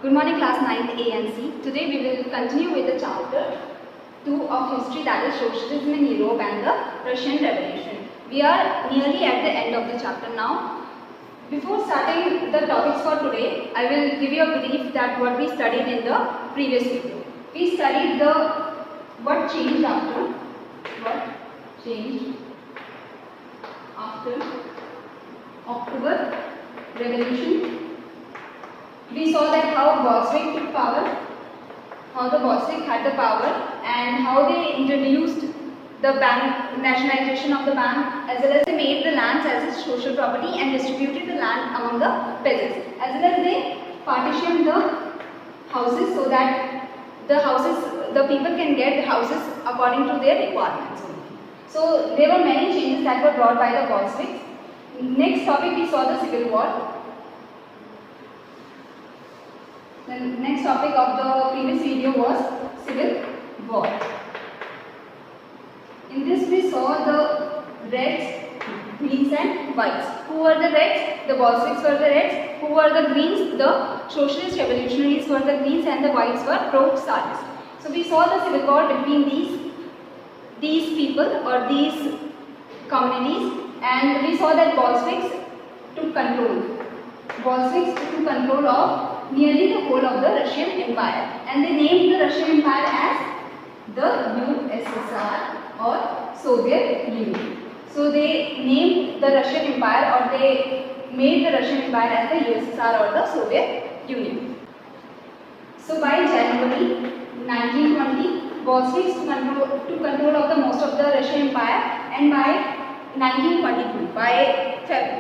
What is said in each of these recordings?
Good morning class 9th A and C. Today we will continue with the chapter 2 of history, that is Socialism in Europe and the Russian Revolution. We are nearly at the end of the chapter now. Before starting the topics for today, I will give you a brief that what we studied in the previous video. We studied what changed after October Revolution. We saw that how Bolshevik took power, how the Bolshevik had the power, and how they introduced the bank, nationalization of the bank, as well as they made the lands as its social property and distributed the land among the peasants, as well as they partitioned the houses so that the people can get houses according to their requirements. So there were many changes that were brought by the Bolsheviks. Next topic we saw the Civil War. The next topic of the previous video was Civil War. In this we saw the reds, greens and whites. Who were the reds? The Bolsheviks were the reds. Who were the greens? The socialist revolutionaries were the greens, and the whites were pro-Stalins. So we saw the civil war between these people or these communities, and we saw that Bolsheviks took control. Bolsheviks took control of nearly the whole of the Russian Empire, and they named the Russian Empire as the USSR or Soviet Union. So they named the Russian Empire, or they made the Russian Empire as the USSR or the Soviet Union. So by January 1920, Bolsheviks took control of the most of the Russian Empire, and by 1922, by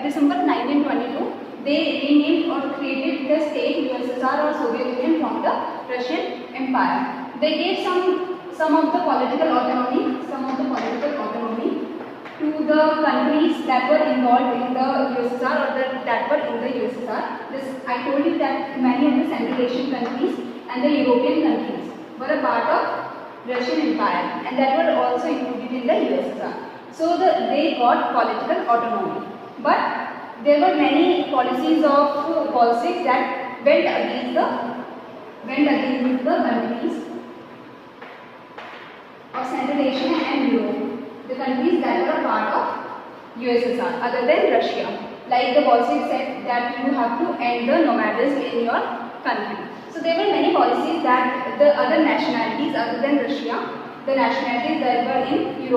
December 1922, they renamed or created the state USSR or Soviet Union from the Russian Empire. They gave some of the political autonomy to the countries that were involved in the USSR or that were in the USSR. I told you that many of the Central Asian countries and the European countries were a part of Russian Empire, and that were also included in the USSR. So they got political autonomy. But there were many policies of Bolsheviks that went against the countries of Central Asia and Europe, the countries that were a part of USSR other than Russia. Like the Bolsheviks said that you have to end the nomadism in your country. So there were many policies that the other nationalities other than Russia, the nationalities that were in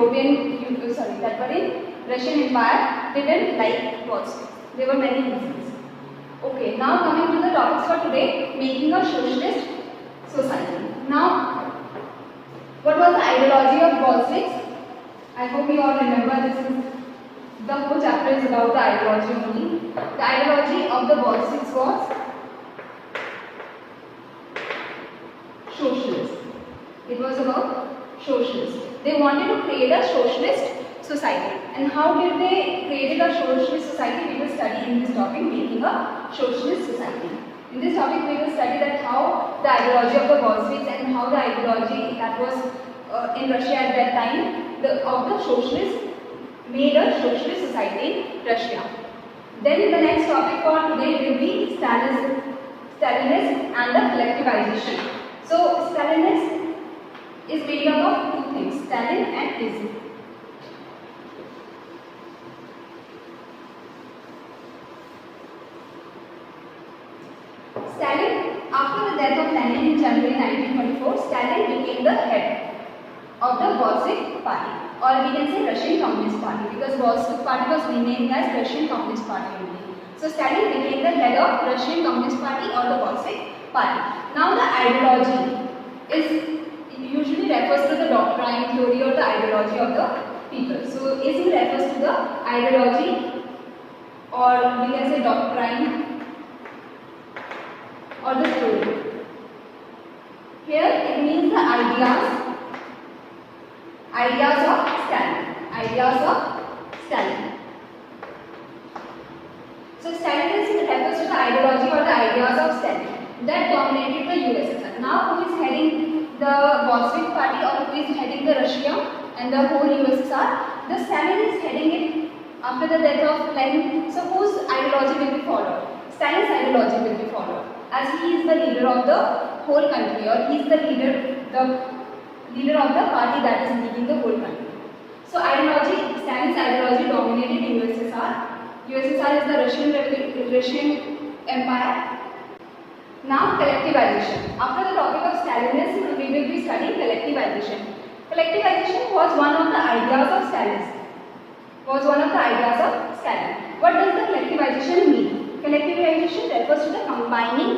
Russian Empire, didn't like Bolsheviks. There were many reasons. Okay, now coming to the topics for today, making a socialist society. Now, what was the ideology of Bolsheviks? I hope you all remember the whole chapter is about the ideology only. The ideology of the Bolsheviks was socialist. It was about socialist. They wanted to create a socialist society. And how did they create a socialist society? We will study in this topic, making a socialist society. In this topic we will study that how the ideology of the Bolsheviks and how the ideology that was in Russia at that time of the socialists made a socialist society in Russia. Then the next topic for today will be Stalinism and the Collectivization. So Stalinism is made up of two things, Stalin and ism. Stalin, after the death of Lenin in January 1924, Stalin became the head of the Bolshevik party, or we can say Russian Communist Party, because Bolshevik party was renamed as Russian Communist Party only. So Stalin became the head of Russian Communist Party or the Bolshevik party. Now the ideology usually refers to the doctrine, theory, or the ideology of the people. So ism refers to the ideology, or we can say doctrine, or the theory. Here it means the ideas of Stalin. So Stalinism refers to the ideology or the ideas of Stalin that dominated the USSR. Now who is heading the Bolshevik party, or who is heading the Russia and the whole USSR? The Stalin is heading it after the death of Lenin. So whose ideology will be followed? Stalin's ideology will be followed. as he is the leader of the whole country, or he is the leader of the party that is leading the whole country. So ideology, Stalin's ideology dominated USSR. USSR is the Russian Empire. Now collectivization. After the topic of Stalinism, we will be studying collectivization. Collectivization was one of the ideas of Stalin. What does the collectivization mean? Collectivization refers to the combining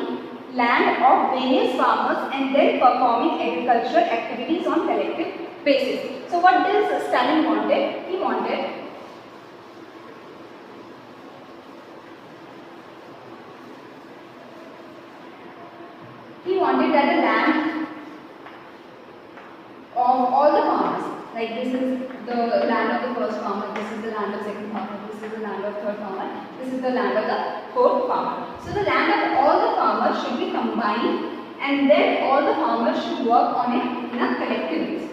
land of various farmers and then performing agricultural activities on collective basis. So what does Stalin wanted? He wanted that the land of all the farmers, like this is the land of the first farmer, this is the land of second farmer, this is the land of third farmer, this is the land of the fourth farmer. So the land of all the farmers should be combined, and then all the farmers should work on it in a collective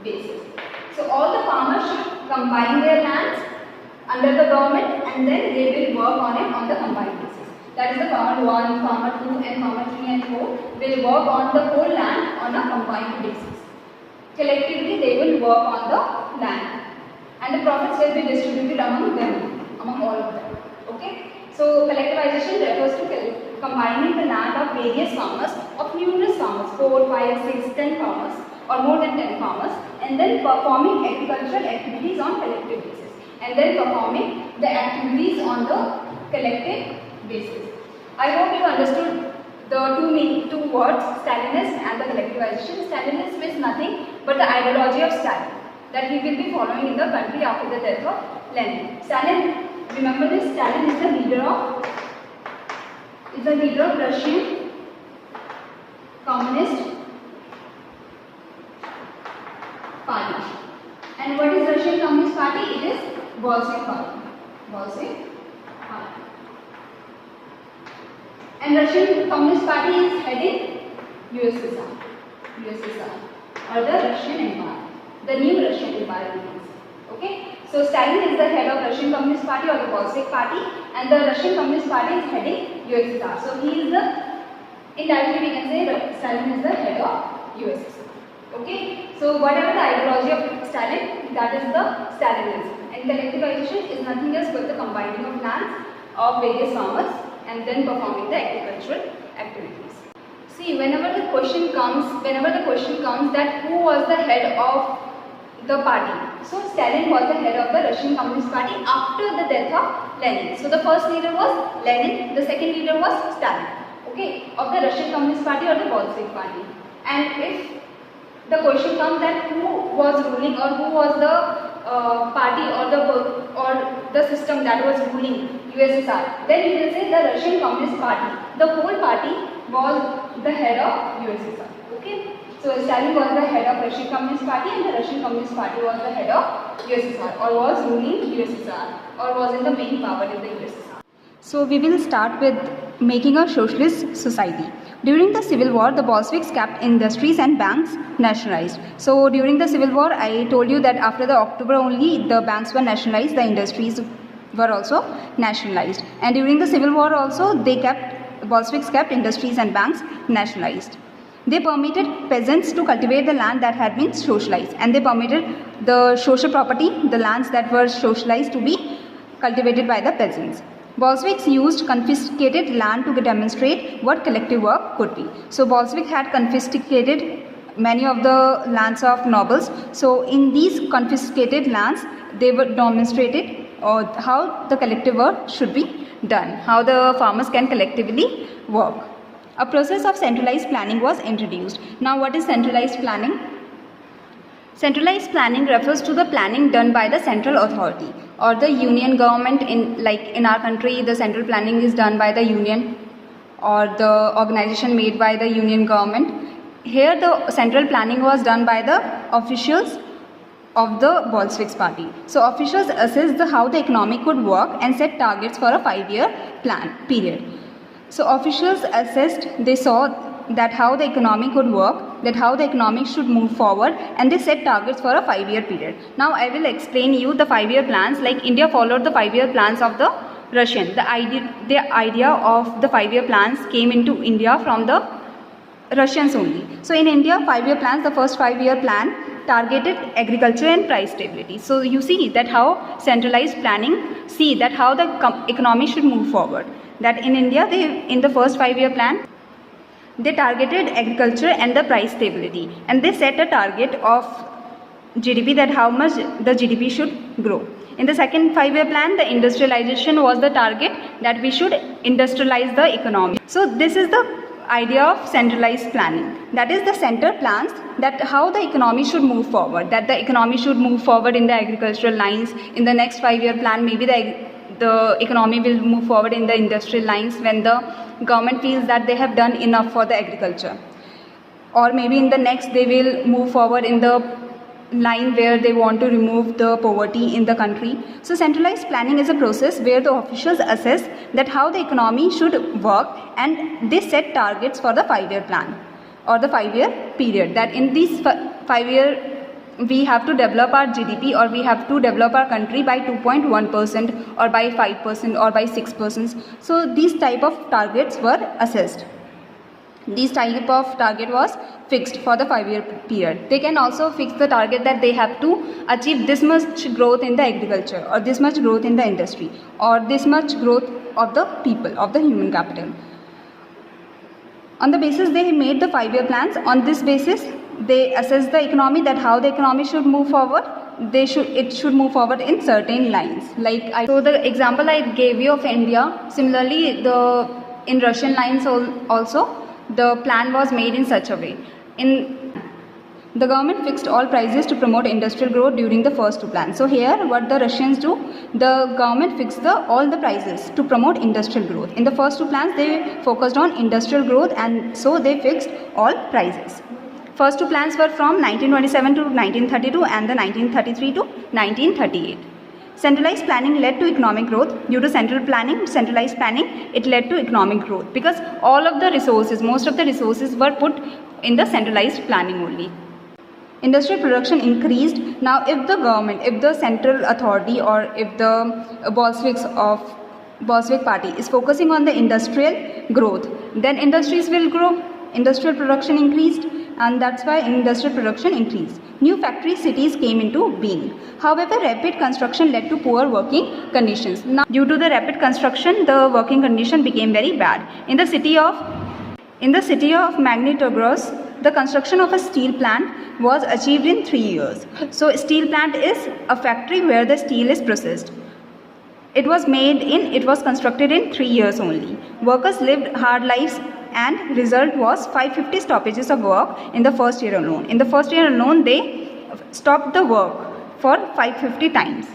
basis. So all the farmers should combine their lands under the government, and then they will work on it on the combined basis. That is the farmer 1, farmer 2 and farmer 3 and 4 will work on the whole land on a combined basis. Collectively they will work on the land, and the profits will be distributed among all of them. Okay. So collectivization refers to combining the land of various farmers, of numerous farmers, 4, 5, 6, 10 farmers or more than 10 farmers, and then performing agricultural activities on collective basis, and then performing the activities on the collective basis. I hope you understood the two words, Stalinism and the collectivization. Stalinism is nothing but the ideology of Stalin that he will be following in the country after the death of Lenin. Stalin, remember this, Stalin is the leader of Russian Communist Party. And what is Russian Communist Party? It is Bolshevik Party. And Russian Communist Party is heading USSR or the Russian Empire, the new Russian Empire. Okay, so Stalin is the head of Russian Communist Party or the Bolshevik Party, and the Russian Communist Party is heading USSR. So he is indirectly we can say that Stalin is the head of USSR. Okay, so whatever the ideology of Stalin, that is the Stalinism, and collectivization is nothing else but the combining of lands of various farmers and then performing the agricultural activities. See, whenever the question comes that who was the head of the party, so Stalin was the head of the Russian Communist Party after the death of Lenin. So the first leader was Lenin, the second leader was Stalin, okay, of the Russian Communist Party or the Bolshevik Party. And if the question comes that who was ruling or who was the party or the system that was ruling USSR, then you will say the Russian Communist Party. The whole party was the head of USSR. Okay, so Stalin was the head of Russian Communist Party, and the Russian Communist Party was the head of USSR, or was ruling USSR, or was in the main power in the USSR. So we will start with making a socialist society. During the Civil War, the Bolsheviks kept industries and banks nationalized. So during the Civil War, I told you that after the October only, the banks were nationalized, the industries were also nationalized. And during the Civil War also, Bolsheviks kept industries and banks nationalized. They permitted peasants to cultivate the land that had been socialized, and they permitted the social property, the lands that were socialized, to be cultivated by the peasants. Bolsheviks used confiscated land to demonstrate what collective work could be. So Bolsheviks had confiscated many of the lands of nobles. So in these confiscated lands, they were demonstrated how the collective work should be done, how the farmers can collectively work. A process of centralized planning was introduced. Now what is centralized planning? Centralized planning refers to the planning done by the central authority or the union government. In our country, the central planning is done by the union or the organization made by the union government. Here the central planning was done by the officials of the Bolsheviks party. So officials assessed how the economy could work and set targets for a 5-year plan period. So officials assessed, they saw that how the economy could work, that how the economy should move forward, and they set targets for a 5-year period. Now I will explain you the 5-year plans. Like India followed the 5-year plans of the Russian. The idea of the 5-year plans came into India from the Russians only. So in India, 5-year plans, the first 5-year plan targeted agriculture and price stability. So you see that how centralized planning, see that how the economy should move forward. That in India, in the first 5-year plan, they targeted agriculture and the price stability, and they set a target of GDP, that how much the GDP should grow. In the second 5-year plan, the industrialization was the target, that we should industrialize the economy. So this is the idea of centralized planning, that is the center plans that how the economy should move forward, that the economy should move forward in the agricultural lines. In the next 5-year plan, maybe the economy will move forward in the industrial lines when the government feels that they have done enough for the agriculture, or maybe in the next they will move forward in the line where they want to remove the poverty in the country. So centralized planning is a process where the officials assess that how the economy should work, and they set targets for the 5-year plan or the 5-year period, that in this 5-year we have to develop our GDP, or we have to develop our country by 2.1% or by 5% or by 6%. So these type of targets were assessed. This type of target was fixed for the 5-year period. They can also fix the target that they have to achieve this much growth in the agriculture, or this much growth in the industry, or this much growth of the people, of the human capital. On the basis they made the 5-year plans. On this basis they assess the economy, that how the economy should move forward. It should move forward in certain lines. So the example I gave you of India, similarly in Russian lines also the plan was made in such a way. The government fixed all prices to promote industrial growth during the first 2 plans. So here what the Russians do, the government fixed all the prices to promote industrial growth. In the first 2 plans they focused on industrial growth, and so they fixed all prices. First 2 plans were from 1927 to 1932 and the 1933 to 1938. Centralized planning led to economic growth. Due to centralized planning, it led to economic growth, because all of the resources, most of the resources were put in the centralized planning only. Industrial production increased. Now if the government, if the central authority, or if the Bolshevik party is focusing on the industrial growth, then industries will grow. Industrial production increased, and that's why industrial production increased. New factory cities came into being. However, rapid construction led to poor working conditions. Now, due to the rapid construction, the working condition became very bad. In the city of Magnitogorsk, the construction of a steel plant was achieved in 3 years. So, a steel plant is a factory where the steel is processed. It was constructed in 3 years only. Workers lived hard lives, and result was 550 stoppages of work in the first year alone. In the first year alone, they stopped the work for 550 times.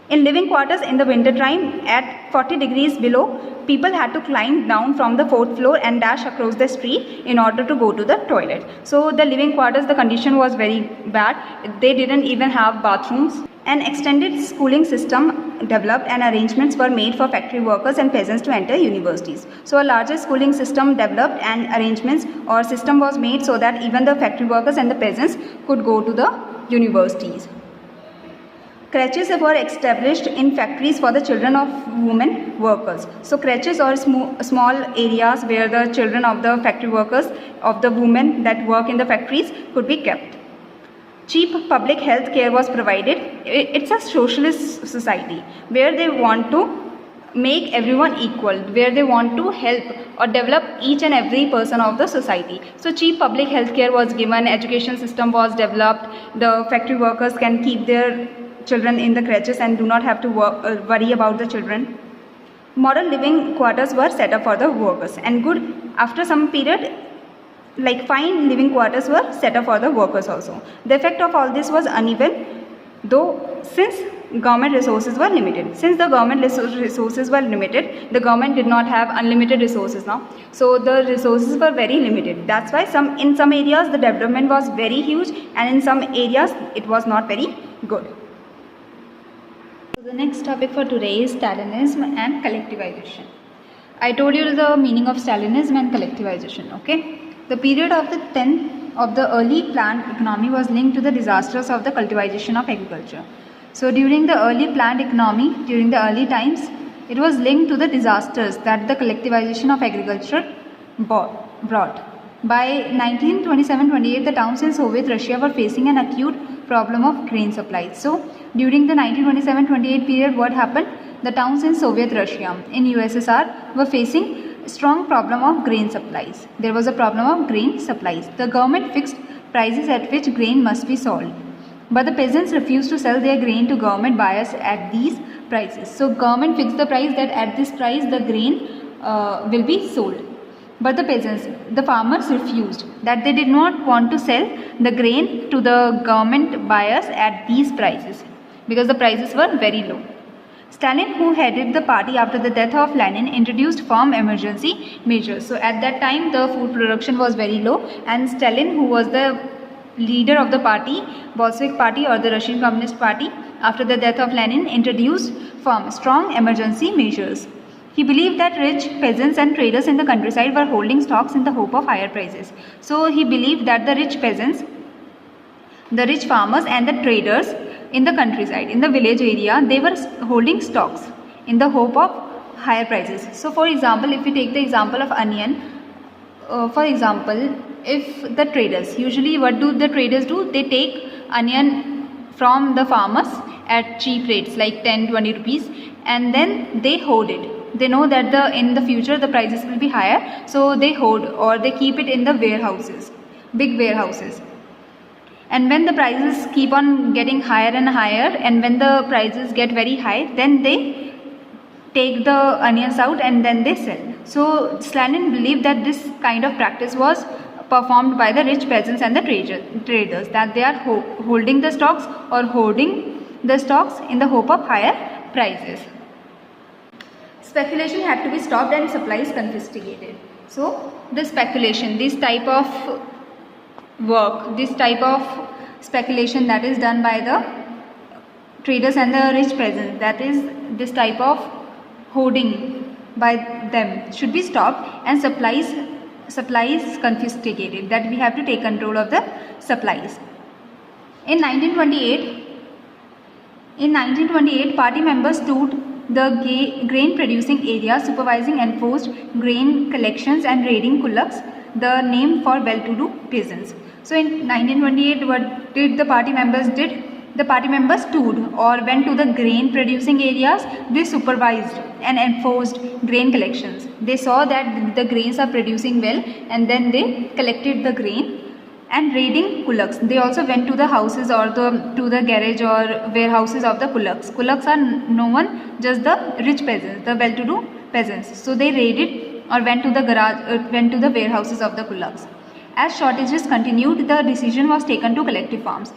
In living quarters in the winter time at 40 degrees below, people had to climb down from the 4th floor and dash across the street in order to go to the toilet. So the living quarters, the condition was very bad. They didn't even have bathrooms. An extended schooling system developed, and arrangements were made for factory workers and peasants to enter universities. So a larger schooling system developed, and arrangements or system was made so that even the factory workers and the peasants could go to the universities. Creches were established in factories for the children of women workers. So creches are small areas where the children of the factory workers, of the women that work in the factories, could be kept. Cheap public health care was provided. It's a socialist society where they want to make everyone equal, where they want to help or develop each and every person of the society. So cheap public health care was given, education system was developed, the factory workers can keep their children in the creches and do not have to worry about the children. Modern living quarters were set up for the workers, and after some period, fine living quarters were set up for the workers also. The effect of all this was uneven, though since government resources were limited. Since the government resources were limited, the government did not have unlimited resources now. So the resources were very limited. That's why in some areas the development was very huge, and in some areas it was not very good. The next topic for today is Stalinism and Collectivization. I told you the meaning of Stalinism and Collectivization, okay? The period of the early planned economy was linked to the disasters of the cultivation of agriculture. So during the early planned economy, during the early times, It was linked to the disasters that the collectivization of agriculture brought. By 1927-28, the towns in Soviet Russia were facing an acute problem of grain supplies. So, during the 1927-28 period, what happened? The towns in Soviet Russia, in USSR, were facing strong problem of grain supplies. There was a problem of grain supplies. The government fixed prices at which grain must be sold. But the peasants refused to sell their grain to government buyers at these prices. So government fixed the price that at this price the grain will be sold. But the peasants, the farmers refused, that they did not want to sell the grain to the government buyers at these prices because the prices were very low. Stalin, who headed the party after the death of Lenin, introduced firm emergency measures. So at that time the food production was very low, and Stalin, who was the leader of the party, Bolshevik party or the Russian Communist Party, after the death of Lenin, introduced firm, strong emergency measures. He believed that rich peasants and traders in the countryside were holding stocks in the hope of higher prices. So he believed that the rich peasants, the rich farmers and the traders in the countryside, in the village area, they were holding stocks in the hope of higher prices. So for example, if we take the example of onion, for example, if the traders, usually what do the traders do? They take onion from the farmers at cheap rates like 10-20 rupees, and then they hoard it. They know that in the future the prices will be higher, so they hoard or they keep it in the warehouses, big warehouses. And when the prices keep on getting higher and higher, and when the prices get very high, then they take the onions out and then they sell. So Stalin believed that this kind of practice was performed by the rich peasants and the traders, that they are holding the stocks or hoarding the stocks in the hope of higher prices. Speculation had to be stopped and supplies confiscated. So the speculation, this type of work, this type of speculation that is done by the traders and the rich peasants, that is this type of hoarding by them, should be stopped and supplies confiscated, that we have to take control of the supplies. In 1928, party members toured the grain producing areas, supervising enforced grain collections and raiding kulaks, the name for well-to-do peasants. So in 1928, what did the party members did? The party members toured or went to the grain producing areas. They supervised and enforced grain collections. They saw that the grains are producing well, and then they collected the grain. And raiding kulaks, they also went to the houses or to the garage or warehouses of the kulaks. Kulaks are no one, just the rich peasants, the well-to-do peasants. So they raided or went to the warehouses of the kulaks. As shortages continued, the decision was taken to collective farms.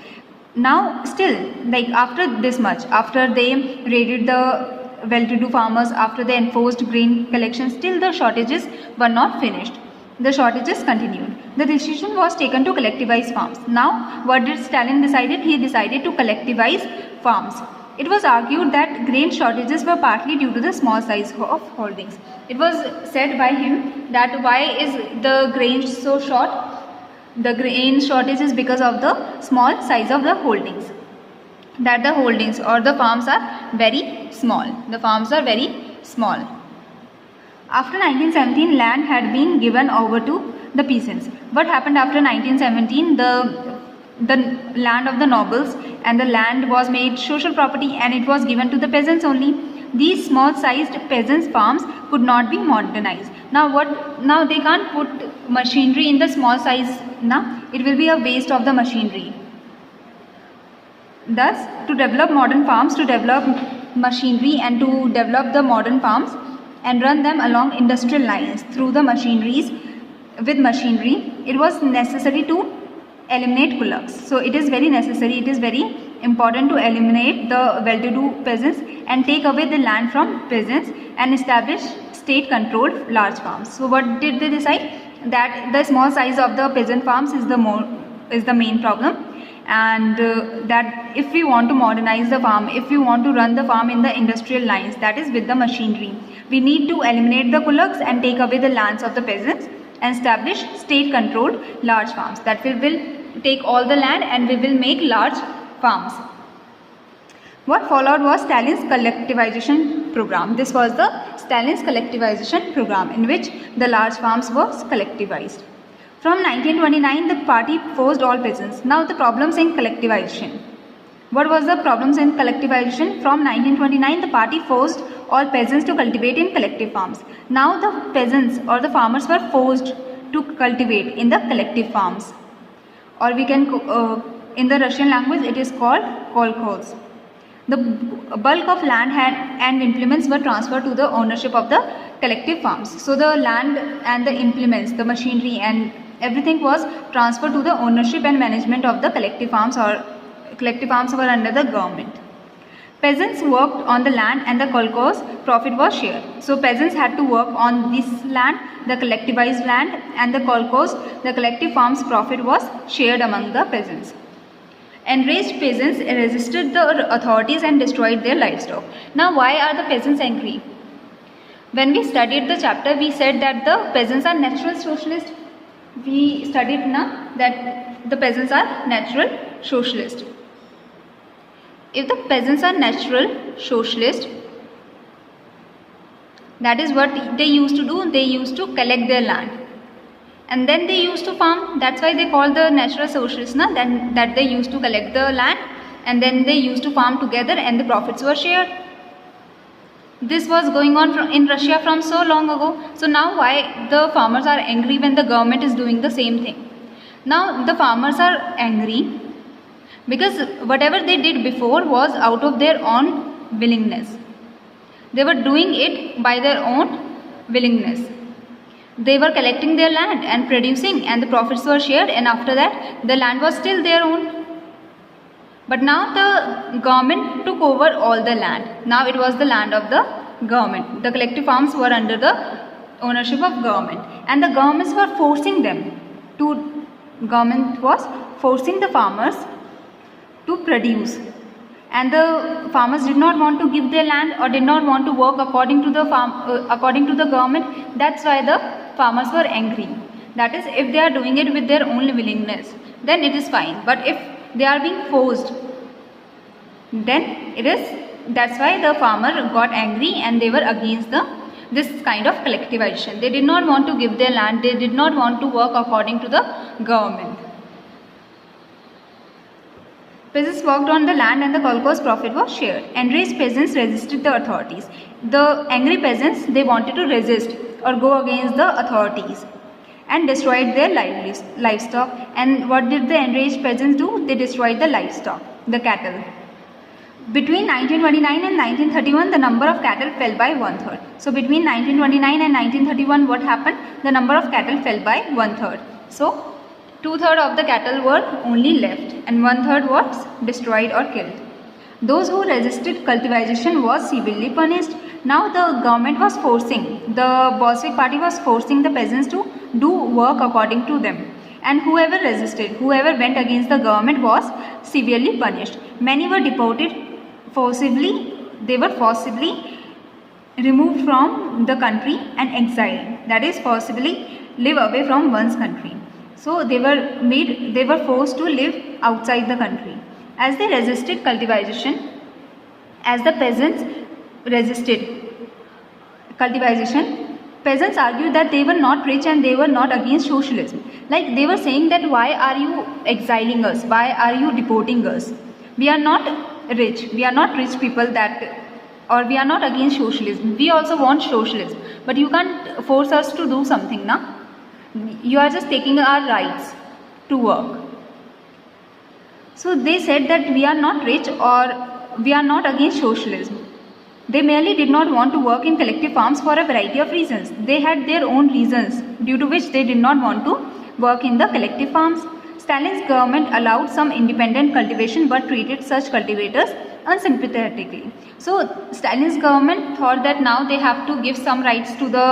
Now still, like after this much, after they raided the well-to-do farmers, after they enforced grain collection, still the shortages were not finished. The shortages continued. The decision was taken to collectivize farms. Now what did Stalin decided? He decided to collectivize farms. It was argued that grain shortages were partly due to the small size of holdings. It was said by him that why is the grain so short? The grain shortage is because of the small size of the holdings. That the holdings or the farms are very small. The farms are very small. After 1917, land had been given over to the peasants. What happened after 1917? The land of the nobles and the land was made social property, and it was given to the peasants only. These small sized peasants farms could not be modernized. Now they can't put machinery in the small size. Now it will be a waste of the machinery. Thus, to develop modern farms, to develop machinery and to develop the modern farms and run them along industrial lines through the machineries, with machinery, it was necessary to eliminate kulaks. So it is very necessary, it is very important to eliminate the well-to-do peasants and take away the land from peasants and establish state-controlled large farms. So what did they decide? That the small size of the peasant farms is the main problem, and that if we want to modernize the farm, if we want to run the farm in the industrial lines, that is with the machinery, we need to eliminate the kulaks and take away the lands of the peasants and establish state-controlled large farms. That we will take all the land and we will make large farms. What followed was Stalin's collectivization program. This was the Stalin's collectivization program in which the large farms was collectivized. From 1929, the party forced all peasants. Now the problems in collectivization. What was the problems in collectivization? From 1929, the party forced all peasants to cultivate in collective farms. Now the peasants or the farmers were forced to cultivate in the collective farms, or we can in the Russian language it is called kolkhoz. The bulk of land and implements were transferred to the ownership of the collective farms. So the land and the implements, the machinery and everything was transferred to the ownership and management of the collective farms, or collective farms were under the government. Peasants worked on the land and the kolkhoz profit was shared. So peasants had to work on this land, the collectivized land, and the kolkhoz, the collective farms profit was shared among the peasants. Enraged peasants resisted the authorities and destroyed their livestock. Now why are the peasants angry? When we studied the chapter, we said that the peasants are natural socialists. We studied now that the peasants are natural socialists. If the peasants are natural socialists, that is what they used to do. They used to collect their land and then they used to farm. That's why they call the natural socialists, na? That they used to collect the land and then they used to farm together and the profits were shared. This was going on in Russia from so long ago. So now why the farmers are angry when the government is doing the same thing? Now the farmers are angry because whatever they did before was out of their own willingness. They were doing it by their own willingness. They were collecting their land and producing and the profits were shared, and after that the land was still their own. But now the government took over all the land. Now it was the land of the government. The collective farms were under the ownership of government, and the governments were forcing them to, government was forcing the farmers to produce, and the farmers did not want to give their land or did not want to work according to the government. That's why the farmers were angry. That is, if they are doing it with their own willingness, then it is fine. But if they are being forced, then it is, that's why the farmer got angry and they were against this kind of collectivization. They did not want to give their land. They did not want to work according to the government. Peasants worked on the land and the kolkhoz profit was shared. Enraged peasants resisted the authorities. The angry peasants, they wanted to resist or go against the authorities and destroyed their livestock. And what did the enraged peasants do? They destroyed the livestock, the cattle. Between 1929 and 1931, the number of cattle fell by 1/3. So between 1929 and 1931, what happened? The number of cattle fell by 1/3. So 2/3 of the cattle were only left and 1/3 was destroyed or killed. Those who resisted cultivation was severely punished. Now the government was forcing, the Bolshevik party was forcing the peasants to do work according to them. And whoever resisted, whoever went against the government was severely punished. Many were deported forcibly, they were forcibly removed from the country and exiled. That is, forcibly live away from one's country. So they were forced to live outside the country. As they resisted cultivation, as the peasants resisted cultivation, peasants argued that they were not rich and they were not against socialism. Like they were saying that why are you exiling us? Why are you deporting us? We are not rich. We are not rich people or we are not against socialism. We also want socialism. But you can't force us to do something, na? You are just taking our rights to work. So they said that we are not rich or we are not against socialism. They merely did not want to work in collective farms for a variety of reasons. They had their own reasons due to which they did not want to work in the collective farms. Stalin's government allowed some independent cultivation but treated such cultivators unsympathetically. So Stalin's government thought that now they have to give some rights to the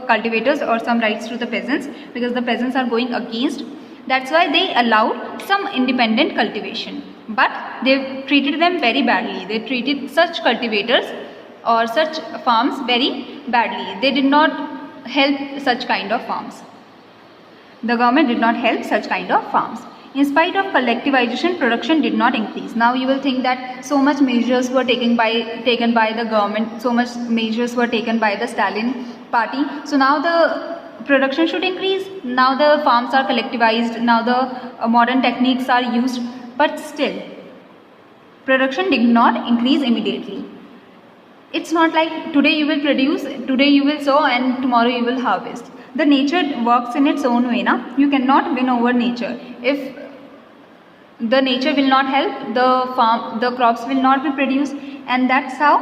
cultivators or some rights to the peasants because the peasants are going against. That's why they allowed some independent cultivation. But they treated them very badly. They treated such cultivators or such farms very badly. They did not help such kind of farms. The government did not help such kind of farms. In spite of collectivization, production did not increase. Now you will think that so much measures were taken by the government, so much measures were taken by the Stalin party. So now the production should increase. Now the farms are collectivized. Now the modern techniques are used. But still, production did not increase immediately. It's not like today you will produce, today you will sow, and tomorrow you will harvest. The nature works in its own way. Na? You cannot win over nature. If the nature will not help, the crops will not be produced, and that's how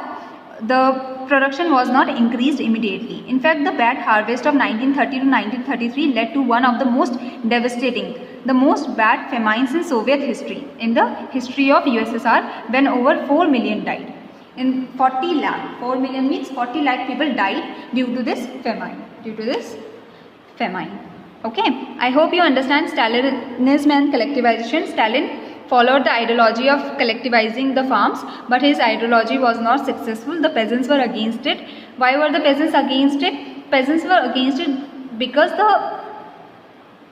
the production was not increased immediately. In fact, the bad harvest of 1930 to 1933 led to one of the most devastating, the most bad famines in Soviet history, in the history of USSR, when over 4 million died. In 40 lakh, 4 million means 40 lakh people died due to this famine. Okay, I hope you understand Stalinism and collectivization. Stalin followed the ideology of collectivizing the farms, but his ideology was not successful. The peasants were against it. Why were the peasants against it? Peasants were against it because the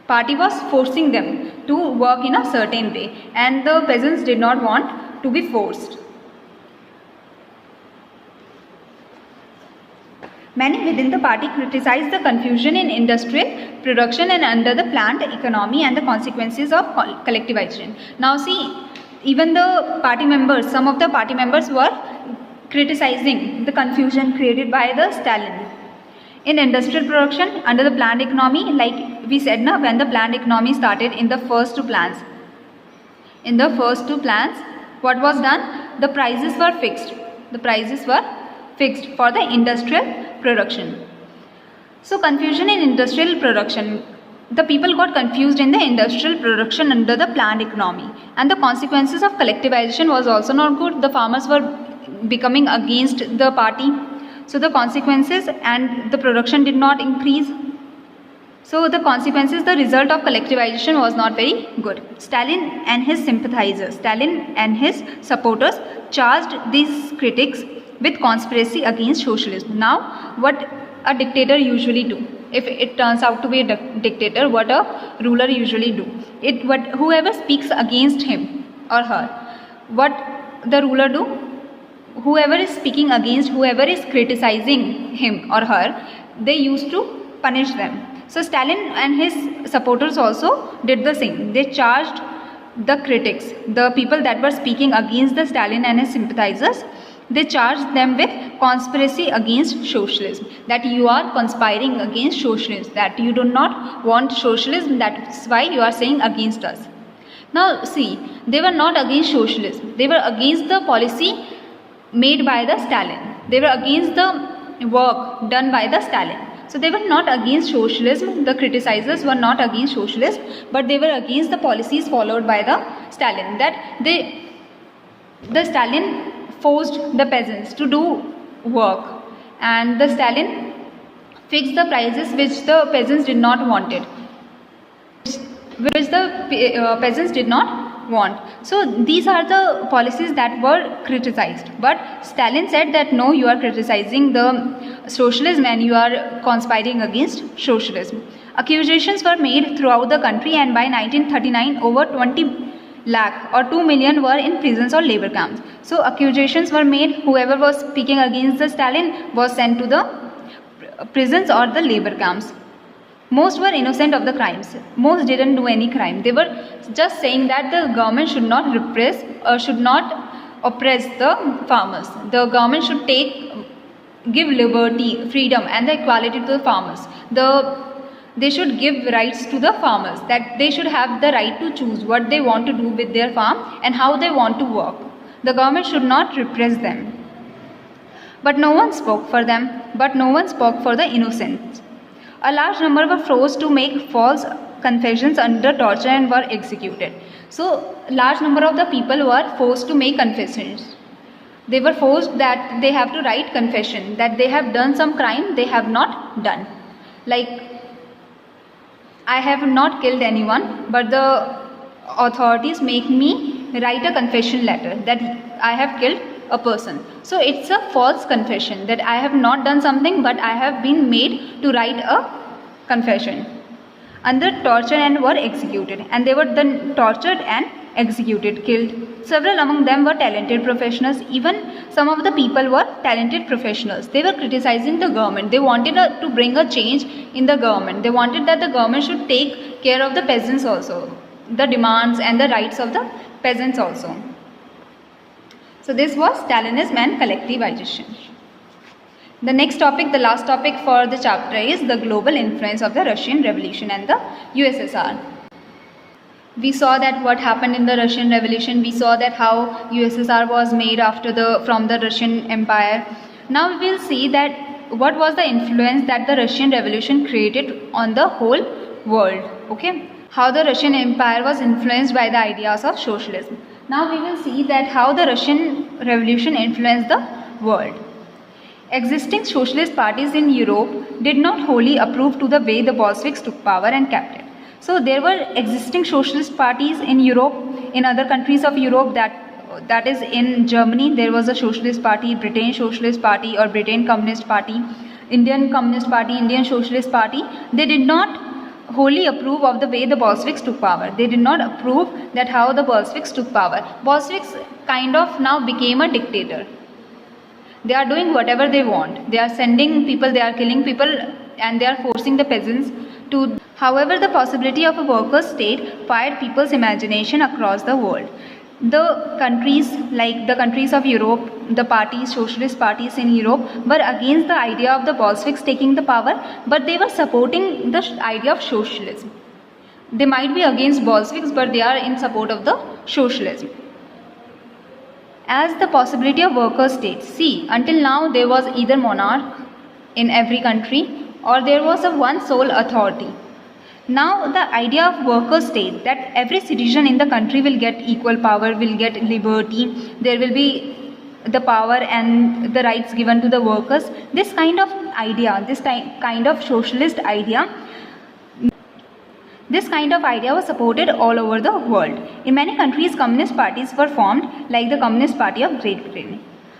party was forcing them to work in a certain way, and the peasants did not want to be forced. Many within the party criticized the confusion in industrial production and under the planned economy and the consequences of collectivization. Now see, even the party members, some of the party members were criticizing the confusion created by the Stalin. In industrial production, under the planned economy, like we said, na, when the planned economy started in the first two plans. In the first two plans, what was done? The prices were fixed. The prices were fixed for the industrial production. So confusion in industrial production, the people got confused in the industrial production under the planned economy, and the consequences of collectivization was also not good. The farmers were becoming against the party, so the consequences, and the production did not increase. So the consequences, the result of collectivization was not very good. Stalin and his sympathizers, Stalin and his supporters charged these critics with conspiracy against socialism. Now, what a dictator usually do, if it turns out to be a dictator, what a ruler usually do, whoever speaks against him or her, what the ruler do, whoever is speaking against, whoever is criticizing him or her, they used to punish them. So Stalin and his supporters also did the same. They charged the critics, the people that were speaking against the Stalin and his sympathizers, they charged them with conspiracy against socialism, that you are conspiring against socialism, that you do not want socialism, that's why you are saying against us. Now see, they were not against socialism, they were against the policy made by the Stalin, they were against the work done by the Stalin. So they were not against socialism, the criticizers were not against socialism, but they were against the policies followed by the Stalin, that the Stalin forced the peasants to do work, and the Stalin fixed the prices which the peasants did not wanted, which the peasants did not want. So these are the policies that were criticized, but Stalin said that no, you are criticizing the socialism and you are conspiring against socialism. Accusations were made throughout the country, and by 1939 over 20 lakh or 2 million were in prisons or labor camps. So accusations were made, whoever was speaking against the Stalin was sent to the prisons or the labor camps. Most were innocent of the crimes. Most didn't do any crime. They were just saying that the government should not repress or should not oppress the farmers. The government should give liberty, freedom and the equality to the farmers. They should give rights to the farmers, that they should have the right to choose what they want to do with their farm and how they want to work. The government should not repress them. But no one spoke for them, but no one spoke for the innocent. A large number were forced to make false confessions under torture and were executed. So, large number of the people were forced to make confessions. They were forced that they have to write confession, that they have done some crime they have not done. Like, I have not killed anyone, but the authorities make me write a confession letter that I have killed a person. So it's a false confession that I have not done something, but I have been made to write a confession. under torture and were executed, and they were then tortured and executed, killed. Several among them were talented professionals. Even some of the people were talented professionals. They were criticizing the government. They wanted to bring a change in the government. They wanted that the government should take care of the peasants also, the demands and the rights of the peasants also. So this was Stalinism and Collectivization. The next topic, the last topic for the chapter, is the global influence of the Russian Revolution and the USSR. We saw that what happened in the Russian Revolution. We saw that how USSR was made from the Russian Empire. Now we will see that what was the influence that the Russian Revolution created on the whole world. Okay, how the Russian Empire was influenced by the ideas of socialism. Now we will see that how the Russian Revolution influenced the world. Existing socialist parties in Europe did not wholly approve to the way the Bolsheviks took power and kept it. So there were existing socialist parties in Europe, in other countries of Europe, that is in Germany there was a socialist party, Britain Socialist Party or Britain Communist Party, Indian Communist Party, Indian Socialist Party. They did not wholly approve of the way the Bolsheviks took power. They did not approve that how the Bolsheviks took power. Bolsheviks kind of now became a dictator. They are doing whatever they want. They are sending people, they are killing people, and they are forcing the peasants to. However, the possibility of a workers' state fired people's imagination across the world. The countries, like the countries of Europe, the parties, socialist parties in Europe, were against the idea of the Bolsheviks taking the power, but they were supporting the idea of socialism. They might be against Bolsheviks, but they are in support of the socialism. As the possibility of workers' states. See, until now there was either monarch in every country or there was a one sole authority. Now the idea of workers' state, that every citizen in the country will get equal power, will get liberty, there will be the power and the rights given to the workers. This kind of idea, this kind of socialist idea, this kind of idea was supported all over the world. In many countries, communist parties were formed, like the Communist Party of Great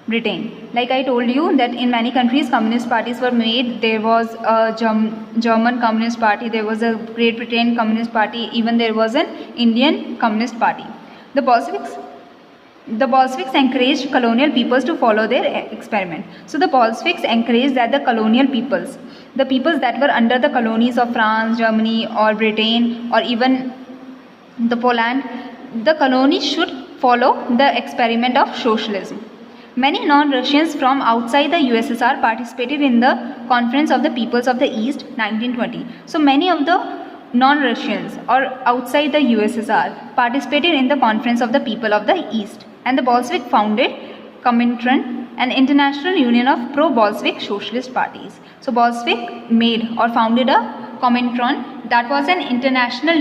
Britain. Like I told you that in many countries communist parties were made. There was a German Communist Party, there was a Great Britain Communist Party, even there was an Indian Communist Party. The Bolsheviks encouraged colonial peoples to follow their experiment. So the Bolsheviks encouraged that the colonial peoples, the peoples that were under the colonies of France, Germany or Britain or even the Poland, the colonies should follow the experiment of socialism. Many non-Russians from outside the USSR participated in the Conference of the Peoples of the East 1920. So many of the non-Russians or outside the USSR participated in the Conference of the People of the East, and the Bolshevik founded Comintern, an international union of pro-Bolshevik socialist parties. So Bolshevik made or founded a Comintern, that was an international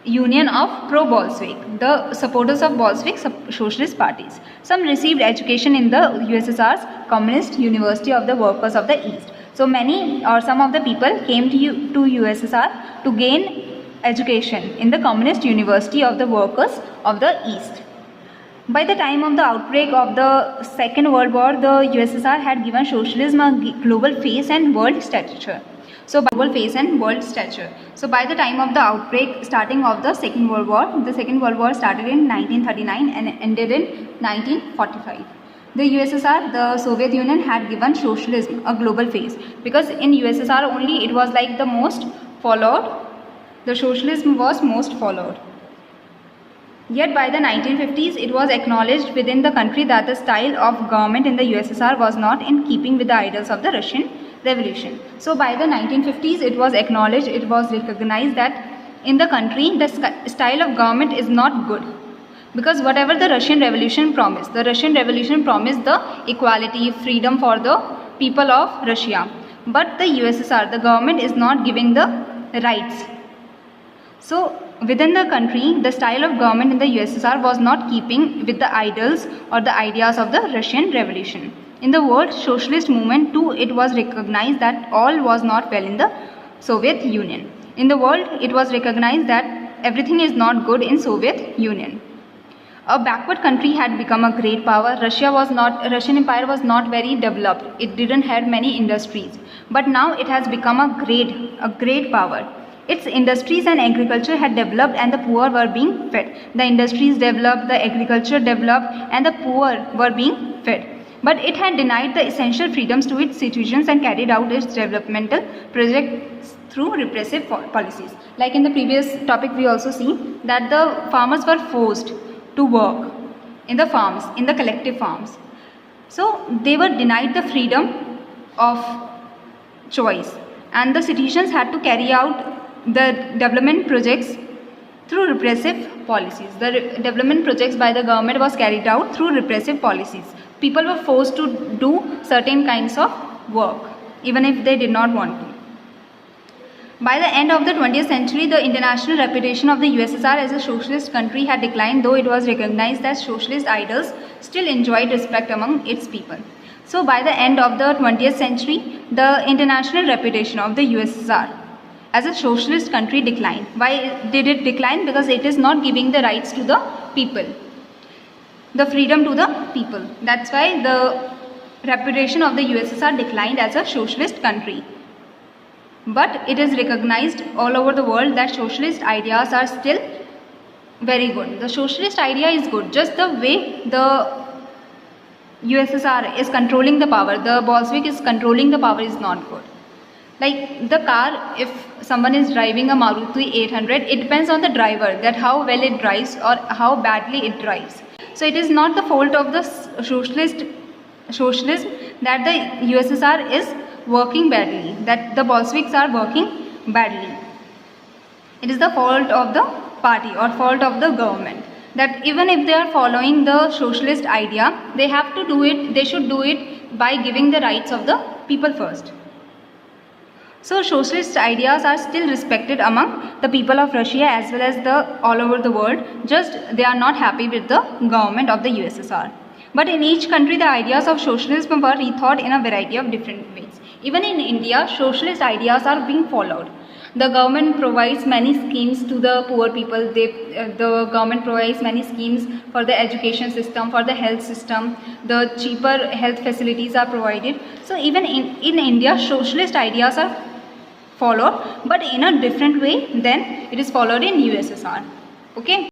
union of pro-Bolshevik, the supporters of Bolshevik socialist parties. Some received education in the USSR's Communist University of the Workers of the East. So many or some of the people came to USSR to gain education in the Communist University of the Workers of the East. By the time of the outbreak of the Second World War, the USSR had given socialism a global face and world stature. So by the time of the outbreak, starting of the Second World War started in 1939 and ended in 1945. The USSR, the Soviet Union, had given socialism a global face, because in USSR only it was like the most followed, the socialism was most followed. Yet by the 1950s, it was acknowledged within the country that the style of government in the USSR was not in keeping with the ideals of the Russian Revolution. So by the 1950s, it was acknowledged, it was recognized that in the country, the style of government is not good. Because whatever the Russian Revolution promised the equality, freedom for the people of Russia. But the USSR, the government is not giving the rights. So within the country, the style of government in the USSR was not keeping with the ideals or the ideas of the Russian Revolution. In the world socialist movement too, it was recognized that all was not well in the Soviet Union. In the world, it was recognized that everything is not good in Soviet Union. A backward country had become a great power. Russian Empire was not very developed. It didn't have many industries. but now it has become a great power. Its industries and agriculture had developed and the poor were being fed. The industries developed, the agriculture developed, and the poor were being fed. But it had denied the essential freedoms to its citizens and carried out its developmental projects through repressive policies. Like in the previous topic, we also see that the farmers were forced to work in the farms, in the collective farms. So they were denied the freedom of choice, and the citizens had to carry out the development projects through repressive policies. The development projects by the government was carried out through repressive policies. People were forced to do certain kinds of work, even if they did not want to. By the end of the 20th century, the international reputation of the USSR as a socialist country had declined, though it was recognized that socialist ideals still enjoyed respect among its people. So by the end of the 20th century, the international reputation of the USSR as a socialist country declined. Why did it decline? Because it is not giving the rights to the people, the freedom to the people. That's why the reputation of the USSR declined as a socialist country. But it is recognized all over the world that socialist ideas are still very good. The socialist idea is good. Just the way the USSR is controlling the power, the Bolshevik is controlling the power, is not good. Like the car, if someone is driving a Maruti 800, it depends on the driver, that how well it drives or how badly it drives. So it is not the fault of the socialism that the USSR is working badly, that the Bolsheviks are working badly. It is the fault of the party or fault of the government, that even if they are following the socialist idea, they have to do it, they should do it by giving the rights of the people first. So socialist ideas are still respected among the people of Russia as well as the all over the world, just they are not happy with the government of the USSR. But in each country, the ideas of socialism were rethought in a variety of different ways. Even in India, socialist ideas are being followed. The government provides many schemes to the poor people. The government provides many schemes for the education system, for the health system. The cheaper health facilities are provided. So even in India, socialist ideas are followed, but in a different way than it is followed in USSR. Okay.